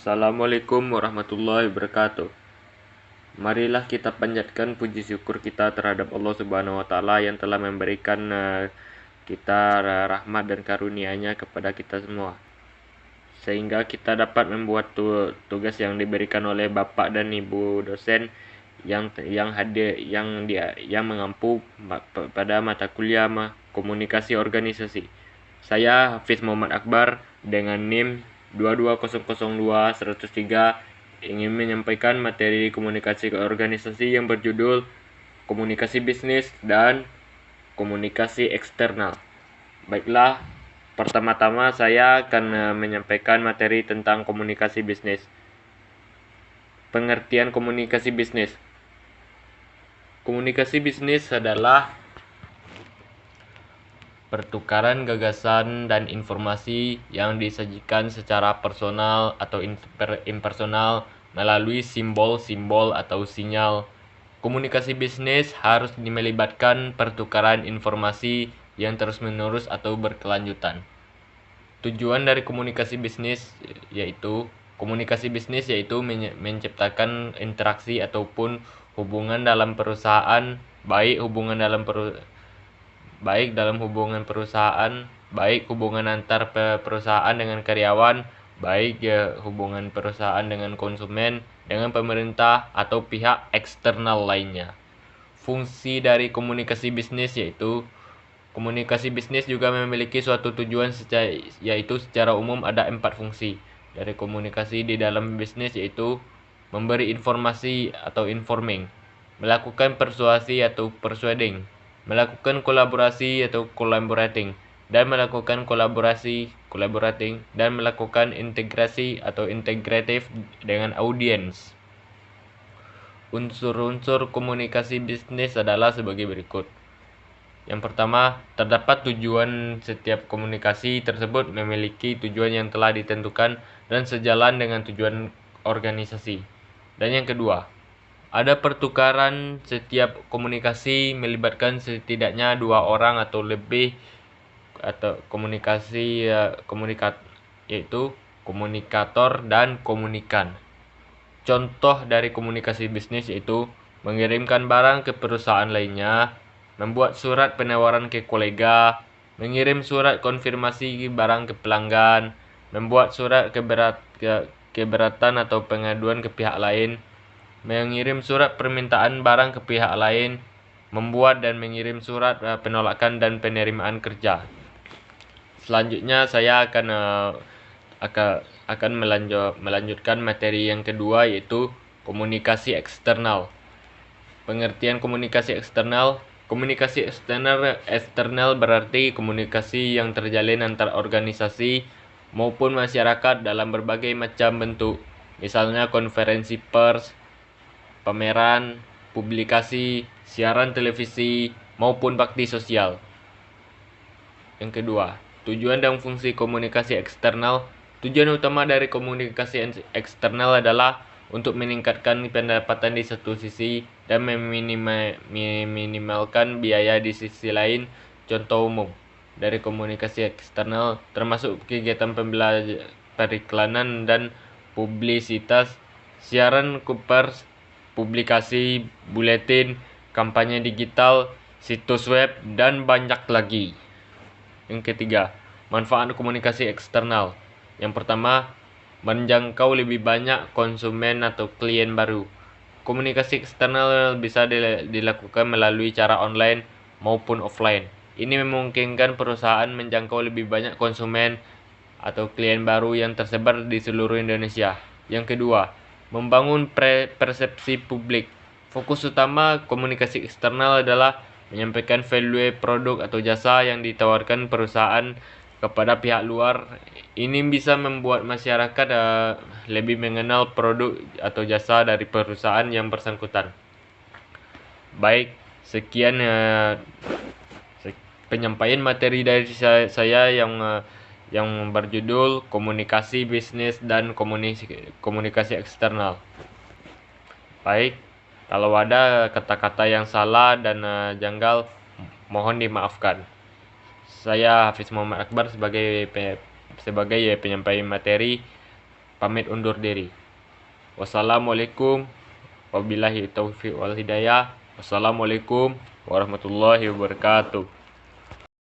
Assalamualaikum warahmatullahi wabarakatuh. Marilah kita panjatkan puji syukur kita terhadap Allah Subhanahu wa taala yang telah memberikan kita rahmat dan karunia-Nya kepada kita semua. Sehingga kita dapat membuat tugas yang diberikan oleh Bapak dan Ibu dosen yang mengampu pada mata kuliah komunikasi organisasi. Saya Hafiz Muhammad Akbar dengan NIM 22002-103 ingin menyampaikan materi komunikasi organisasi yang berjudul komunikasi bisnis dan komunikasi eksternal. Baiklah, pertama-tama saya akan menyampaikan materi tentang komunikasi bisnis. Pengertian komunikasi bisnis. Komunikasi bisnis adalah pertukaran gagasan dan informasi yang disajikan secara personal atau impersonal melalui simbol-simbol atau sinyal. Komunikasi bisnis harus melibatkan pertukaran informasi yang terus-menerus atau berkelanjutan. Tujuan dari komunikasi bisnis yaitu menciptakan interaksi ataupun hubungan dalam perusahaan, baik dalam hubungan perusahaan, baik hubungan antar perusahaan dengan karyawan, baik hubungan perusahaan dengan konsumen, dengan pemerintah atau pihak eksternal lainnya. Fungsi dari komunikasi bisnis yaitu komunikasi bisnis juga memiliki suatu tujuan yaitu secara umum ada 4 fungsi dari komunikasi di dalam bisnis, yaitu memberi informasi atau informing, melakukan persuasi atau persuading, melakukan kolaborasi atau collaborating, dan melakukan collaborating, dan melakukan integrasi atau integratif dengan audiens. Unsur-unsur komunikasi bisnis adalah sebagai berikut. Yang pertama, terdapat tujuan. Setiap komunikasi tersebut memiliki tujuan yang telah ditentukan dan sejalan dengan tujuan organisasi. Dan yang kedua, ada pertukaran. Setiap komunikasi melibatkan setidaknya 2 orang atau lebih atau yaitu komunikator dan komunikan. Contoh dari komunikasi bisnis yaitu mengirimkan barang ke perusahaan lainnya, membuat surat penawaran ke kolega, mengirim surat konfirmasi barang ke pelanggan, membuat surat keberatan atau pengaduan ke pihak lain, mengirim surat permintaan barang ke pihak lain, membuat dan mengirim surat penolakan dan penerimaan kerja. Selanjutnya saya akan melanjutkan materi yang kedua yaitu komunikasi eksternal. Pengertian komunikasi eksternal. Komunikasi eksternal berarti komunikasi yang terjalin antar organisasi maupun masyarakat dalam berbagai macam bentuk, misalnya konferensi pers, pameran, publikasi, siaran televisi, maupun bakti sosial. Yang kedua, tujuan dan fungsi komunikasi eksternal. Tujuan utama dari komunikasi eksternal adalah untuk meningkatkan pendapatan di satu sisi dan meminimalkan biaya di sisi lain. Contoh umum dari komunikasi eksternal termasuk kegiatan periklanan dan publisitas, siaran pers, publikasi, buletin, kampanye digital, situs web, dan banyak lagi. Yang ketiga, manfaat komunikasi eksternal. Yang pertama, menjangkau lebih banyak konsumen atau klien baru. Komunikasi eksternal bisa dilakukan melalui cara online maupun offline. Ini memungkinkan perusahaan menjangkau lebih banyak konsumen atau klien baru yang tersebar di seluruh Indonesia. Yang kedua, membangun persepsi publik. Fokus utama komunikasi eksternal adalah menyampaikan value produk atau jasa yang ditawarkan perusahaan kepada pihak luar. Ini bisa membuat masyarakat lebih mengenal produk atau jasa dari perusahaan yang bersangkutan. Baik, sekian penyampaian materi dari saya yang berjudul komunikasi bisnis dan komunikasi eksternal. Baik, kalau ada kata-kata yang salah dan janggal, mohon dimaafkan. Saya Hafiz Muhammad Akbar sebagai penyampai materi. pamit undur diri. Wassalamualaikum wabillahi taufiq wal hidayah. Wassalamualaikum warahmatullahi wabarakatuh.